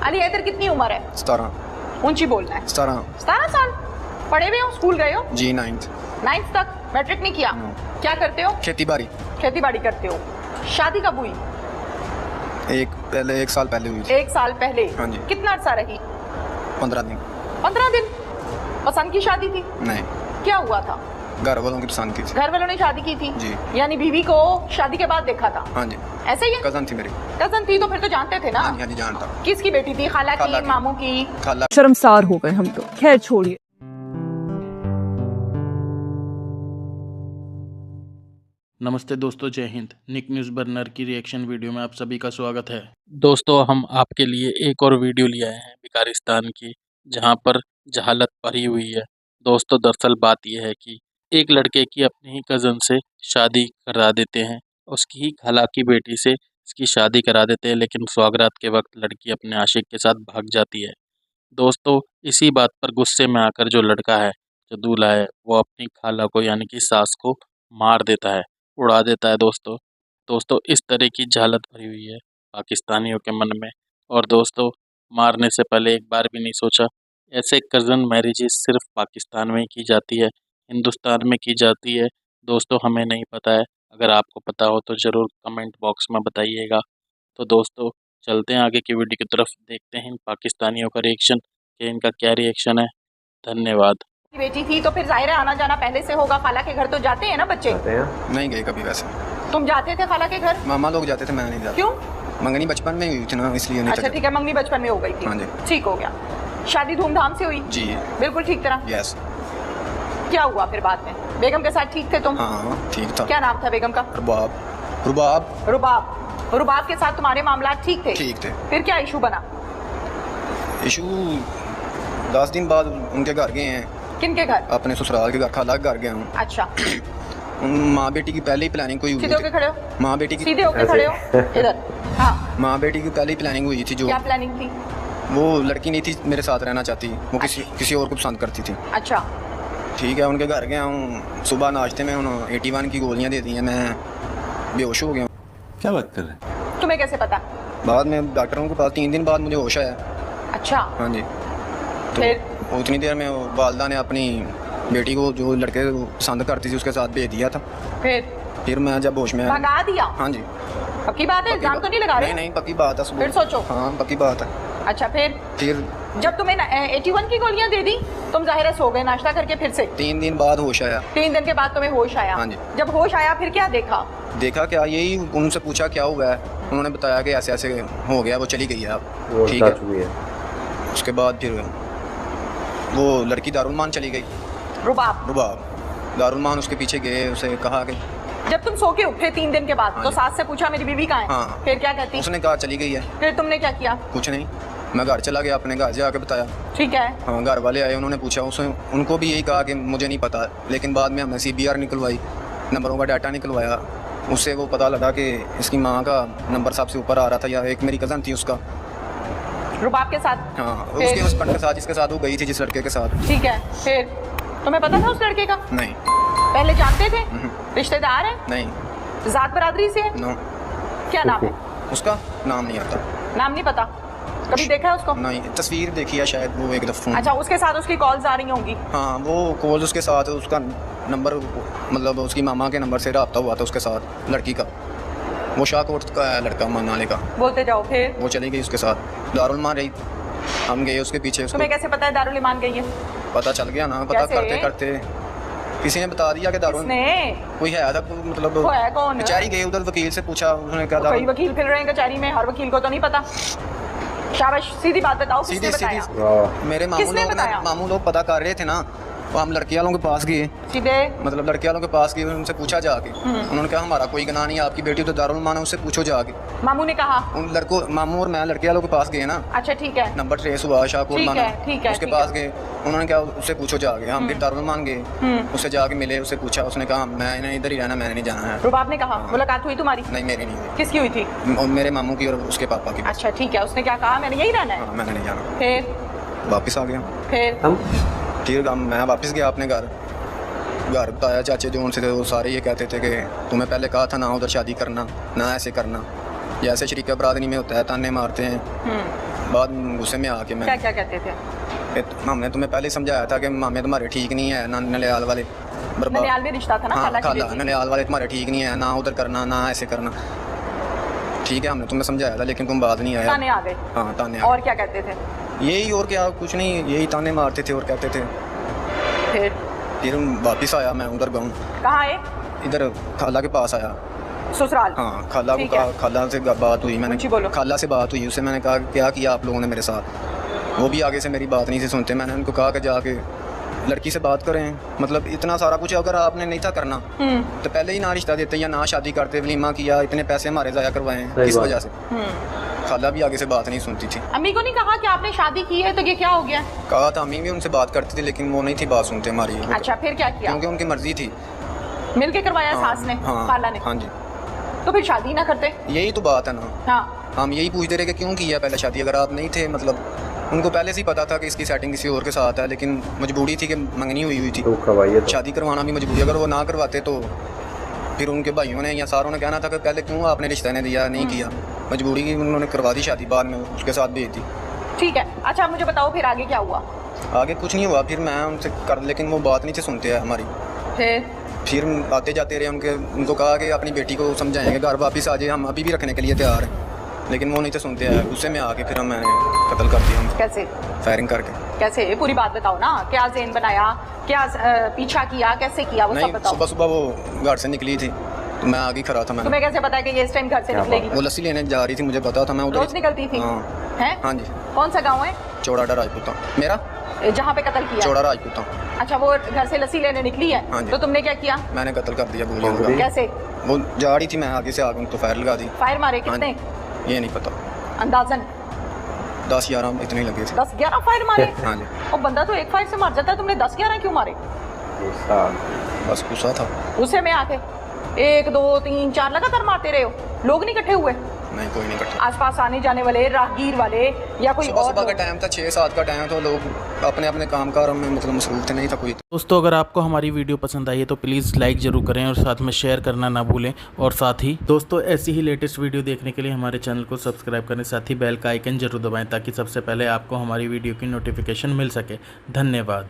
अली हैदर कितनी उम्र है? 17। ऊंची बोलना है। 17 साल। पढ़े हुए हो? स्कूल गए हो? जी 9th 9th तक? मैट्रिक नहीं किया? क्या करते हो? खेती बाड़ी। खेती बाड़ी करते हो। शादी कब हुई? एक साल पहले हुई थी। 1 साल पहले? हाँ जी। कितना अर्सा रही? 15 दिन। 15 दिन? पसंद की शादी थी? नहीं, क्या हुआ था? घर वालों की पसंद की थी। घर वालों ने शादी की थी? जी। यानी बीवी को शादी के बाद देखा था? हाँ जी। ऐसे ही है? कजन थी मेरी। कजन थी तो फिर तो जानते थे ना? हाँ जी जानता। किसकी बेटी थी? खाला खाला की, की। मामू की? खाला। शर्मसार हो गए हम तो। खैर छोड़िए। नमस्ते दोस्तों, जय हिंद। निक न्यूज़ बर्नर की रिएक्शन वीडियो में आप सभी का स्वागत है। दोस्तों, हम आपके लिए एक और वीडियो ले आए हैं बिकारिस्तान की, जहां पर जहालत भरी हुई है। दोस्तों, दरअसल बात यह है कि एक लड़के की अपने ही कज़न से शादी करा देते हैं, उसकी ही खाला की बेटी से इसकी शादी करा देते हैं, लेकिन सौगात के वक्त लड़की अपने आशिक के साथ भाग जाती है। दोस्तों, इसी बात पर गुस्से में आकर जो लड़का है, जो दूल्हा है, वो अपनी खाला को यानी कि सास को मार देता है, उड़ा देता है। दोस्तों इस तरह की जहालत भरी हुई है पाकिस्तानियों के मन में। और दोस्तों, मारने से पहले एक बार भी नहीं सोचा। ऐसे कज़न मैरिजेस सिर्फ पाकिस्तान में ही की जाती है, हिंदुस्तान में की जाती है। दोस्तों, हमें नहीं पता है, अगर आपको पता हो तो ज़रूर कमेंट बॉक्स में बताइएगा। तो दोस्तों, चलते हैं आगे की वीडियो की तरफ, देखते हैं इन पाकिस्तानियों का रिएक्शन कि इनका क्या रिएक्शन है। धन्यवाद। बेटी थी तो फिर जाहिर है आना जाना पहले से होगा। खाला के घर तो जाते हैं ना बच्चे? नहीं गए कभी वैसे। तुम जाते थे खाला के घर? मामा लोग जाते थे, मैं नहीं जाता। क्यों? मंगनी बचपन में हुई थी ना, इसलिए नहीं अच्छा ठीक है, मंगनी बचपन में हो गई थी। हाँ जी। ठीक हो गया। शादी धूमधाम से हुई? जी बिल्कुल ठीक तरह? यस। क्या हुआ फिर बाद में? बेगम के साथ ठीक थे तुम? हाँ ठीक था। क्या नाम था बेगम का? रुबाब। रुबाब। रुबाब। रुबाब के साथ तुम्हारे मामला ठीक थे? ठीक थे। फिर क्या इशू बना? इशू 10 दिन बाद उनके घर गए हैं। किनके घर? अपने ससुराल के घर, खाला के घर गया हूँ। अच्छा। माँ बेटी की पहले ही प्लानिंग कोई हुई सीधे होके थी। खड़े हो। माँ बेटी की सीधे होके खड़े हो इधर। हाँ, माँ बेटी की पहले ही प्लानिंग हुई थी। जो क्या प्लानिंग थी? वो लड़की नहीं थी मेरे साथ रहना चाहती, वो किसी और को पसंद करती थी। अच्छा ठीक है, उनके घर गया हूँ। सुबह नाश्ते में उन्होंने 81 की गोलियाँ दे दी हैं, मैं बेहोश हो गया। क्या बात कर रहे हैं? तुम्हें कैसे पता? बाद में डॉक्टरों के पास 3 दिन बाद मुझे होश आया। अच्छा हाँ जी। फिर? तो उतनी देर में वालदा ने अपनी बेटी को जो लड़के को पसंद करती थी उसके साथ भेज दिया था। फिर मैं जब होश में आया। भगा दिया? हाँ जी। पक्की बात है? इल्जाम तो नहीं लगा रहे? नहीं पक्की बात है। फिर सोचो। हाँ पक्की बात है। अच्छा फिर जब तुम्हें 81 की गोलियां दे दी, तुम जाहिर है सो गए नाश्ता करके फिर से? 3 दिन बाद होश आया। 3 दिन के बाद तुम्हें होश आया? हाँ जी। जब होश आया फिर क्या देखा? देखा क्या, यही उनसे पूछा क्या हुआ है, उन्होंने बताया कि ऐसे ऐसे हो गया, वो चली गई है अब। ठीक है। उसके बाद फिर वो लड़की दारुलमान चली गई। रुबाब दारुलमान उसके पीछे गए, उसे कहा कि जब तुम सो के उठे 3 दिन के बाद, हाँ तो जी। सास से पूछा मेरी बीवी कहाँ है? हाँ। फिर क्या कहती? उसने कहा चली गई है। फिर तुमने क्या किया? कुछ नहीं, मैं घर चला गया, अपने घर से आके बताया। ठीक है। हाँ, घर वाले आए, उन्होंने पूछा, उसने उनको भी यही कहा कि मुझे नहीं पता। लेकिन बाद में हमने CBR निकलवाई, नंबरों का डाटा निकलवाया, उससे वो पता लगा कि इसकी माँ का नंबर सबसे ऊपर आ रहा था, या एक मेरी कज़न थी उसका। रुबाब के साथ? हाँ, उसके हस्बैंड के साथ, जिसके साथ वो गई थी, जिस लड़के के साथ। ठीक है। फिर तुम्हें पता था उस लड़के का? नहीं। पहले जानते थे? रिश्तेदार है? नहीं। जात बरादरी से है? नो। क्या नाम है? उसका नाम नहीं आता। नाम नहीं पता? कभी देखा है उसको? नहीं, तस्वीर देखी है शायद वो एक दफ़ा। अच्छा, उसके साथ उसकी कॉल्स आ रही होंगी? हाँ, वो कॉल उसके साथ, उसका नंबर मतलब उसकी मामा के नंबर से रब्ता हुआ था उसके साथ लड़की का। वो शाहकोट का है लड़का, मनाले का। बोलते जाओ। फिर? वो चली गई उसके साथ, दारुल मान रही, हम गए उसके पीछे। उसको तुम्हें कैसे पता है दारुल ईमान गई है? पता चल गया ना, पता कैसे? करते करते किसी ने बता दिया कि दारुल कोई है था, मतलब वो है कौन? कचहरी गए उधर, वकील से पूछा, उन्होंने कहा कई वकील फिर रहे हैं कचहरी में, हर वकील को तो नहीं पता। शाबाश, सीधी बात बताओ, किसने बताया? मेरे मामू लोग पता कर रहे थे ना, तो हम लड़की वालों के पास गए। सीधे मतलब लड़की वालों के पास गए, उनसे पूछा जाके। उन्होंने कहा हमारा कोई गुनाह नहीं है, आपकी बेटी तो दारुल मान है, उससे पूछो जाके। मामू ने कहा? उन लड़कों, मामू और मैं लड़के वालों के पास गए ना। अच्छा ठीक है। नंबर ट्रेस हुआ, शाहकोट मान ठीक है, उसके पास गए, उन्होंने कहा उससे पूछो जाके। हम फिर दारुल मान गए, उससे जाके मिले, उससे पूछा, उसने कहा मैं इधर ही रहना, मैंने नहीं जाना है। रुबाब ने कहा? मुलाकात हुई तुम्हारी? नहीं, मेरी नहीं हुई। किसकी हुई थी? मेरे मामू की और उसके पापा की। अच्छा ठीक है, उसने क्या कहा? मैंने यही रहना है? हाँ, मैंने नहीं जाना। फिर वापस आ गया। फिर मैं वापस गया अपने घर बताया चाचे जो उनसे थे, वो सारे ये कहते थे कि तुम्हें पहले कहा था ना उधर शादी करना, ना ऐसे करना, जैसे शरीका बरादरी में होता है, ताने मारते हैं। बाद में गुस्से में आके मैं क्या क्या कहते थे? हमने तुम्हें पहले ही समझाया था कि मामे तुम्हारे ठीक नहीं है, ना ननिहाल वाले ननिहाल में रिश्ता था ना, हाँ खाला की खाला, बेटी। ननिहाल वाले तुम्हारे ठीक नहीं है, ना उधर करना ना ऐसे करना। ठीक है, हमने तुम्हें समझाया था लेकिन तुम बात नहीं आया। ताने आ गए। हाँ ताने आ और क्या कहते थे? गए। यही और क्या, कुछ नहीं, यही ताने मारते थे और कहते थे। फिर वापिस आया, मैं उधर गया, कहाँ आए? इधर खाला के पास आया, ससुराल। हाँ खाला को ठीक है। कहा, खाला से बात हुई, मैंने ऊंची बोलो। खाला से बात हुई, उससे मैंने कहा क्या किया आप लोगों ने मेरे साथ। वो भी आगे से मेरी बात नहीं से सुनते। मैंने उनको कहा कि जाके लड़की से बात करें, मतलब इतना सारा कुछ अगर आपने नहीं था करना तो पहले ही ना रिश्ता देते या ना शादी करते, वलीमा किया, इतने पैसे हमारे ज़ाया करवाए हैं, किस वजह से। खाला भी आगे से बात नहीं सुनती थी। अम्मी को नहीं कहा कि आपने शादी की है तो ये क्या हो गया? कहा था, अम्मी भी उनसे बात करती थी लेकिन वो नहीं थी बात सुनते हमारी। अच्छा, फिर क्या किया? क्योंकि उनकी मर्जी थी। मिल के करवाया सास ने, खाला ने? हाँ जी। तो फिर शादी ना करते? यही तो बात है ना। हाँ, हम यही पूछते रहे कि क्यों किया पहले शादी, अगर आप नहीं थे, मतलब उनको पहले से ही पता था कि इसकी सेटिंग किसी और के साथ है, लेकिन मजबूरी थी कि मंगनी हुई थी, तो शादी करवाना भी मजबूरी। अगर वो ना करवाते तो फिर उनके भाइयों ने या सारों ने कहना था कि पहले क्यों आपने रिश्ता ने दिया, नहीं किया, मजबूरी की उन्होंने करवा दी शादी, बाद में उसके साथ भेज दी। ठीक है। अच्छा मुझे बताओ फिर आगे क्या हुआ? आगे कुछ नहीं हुआ, फिर मैं उनसे कर, लेकिन वो बात नहीं थे सुनते हैं हमारी। फिर आते जाते रहे, उनको कहा कि अपनी बेटी को समझाएंगे, घर वापस आ जाए, हम अभी भी रखने के लिए तैयार हैं, लेकिन वो नहीं थे सुनते हैं। गुस्से में आके फिर मैंने कत्ल कर दिया। कैसे? फायरिंग करके। कैसे? पूरी बात बताओ ना, क्या ज़ेन बनाया, क्या पीछा किया, कैसे किया, वो सब नहीं, बताओ। सुबह सुबह वो घर से निकली थी तो मैं आगे खड़ा था। मैंने, तुम्हें कैसे पता है कि ये इस टाइम घर से निकलेगी? वो लस्सी लेने जा रही थी, मुझे पता था, मैं उधर रोज निकलती थी? हाँ। हैं? हाँ जी। कौन सा गाँव है? चौड़ाडा राजपूता मेरा, जहाँ पे कत्ल किया? चौड़ा राजपूता। अच्छा, वो घर से लस्सी लेने निकली है? हाँ जी। तो तुमने क्या किया? मैंने कत्ल कर दिया गोली। कैसे? वो जा रही थी, मैं आगे से आगे तो फायर लगा दी। फायर मारे हाँ कितने? जी। ये नहीं पता, अंदाजन 10-11 इतने ही लगे थे। 10-11 फायर मारे? हाँ जी। और बंदा तो एक फायर से मर जाता है, तुमने 10-11 क्यों मारे? बस गुस्सा था। गुस्से में आके 1, 2, 3, 4 लगातार मारते रहे हो? लोग नहीं इकट्ठे हुए? नहीं, कोई नहीं इकट्ठा। आसपास आने जाने वाले राहगीर वाले या कोई और? सुबह का टाइम था, 6-7 का टाइम, तो लोग अपने अपने काम कारों में मतलब मसरूफ थे, नहीं था कोई। दोस्तों अगर आपको हमारी वीडियो पसंद आई है तो प्लीज़ लाइक ज़रूर करें और साथ में शेयर करना ना भूलें। और साथ ही दोस्तों ऐसी ही लेटेस्ट वीडियो देखने के लिए हमारे चैनल को सब्सक्राइब करें, साथ ही बेल का आइकन जरूर दबाएं ताकि सबसे पहले आपको हमारी वीडियो की नोटिफिकेशन मिल सके। धन्यवाद।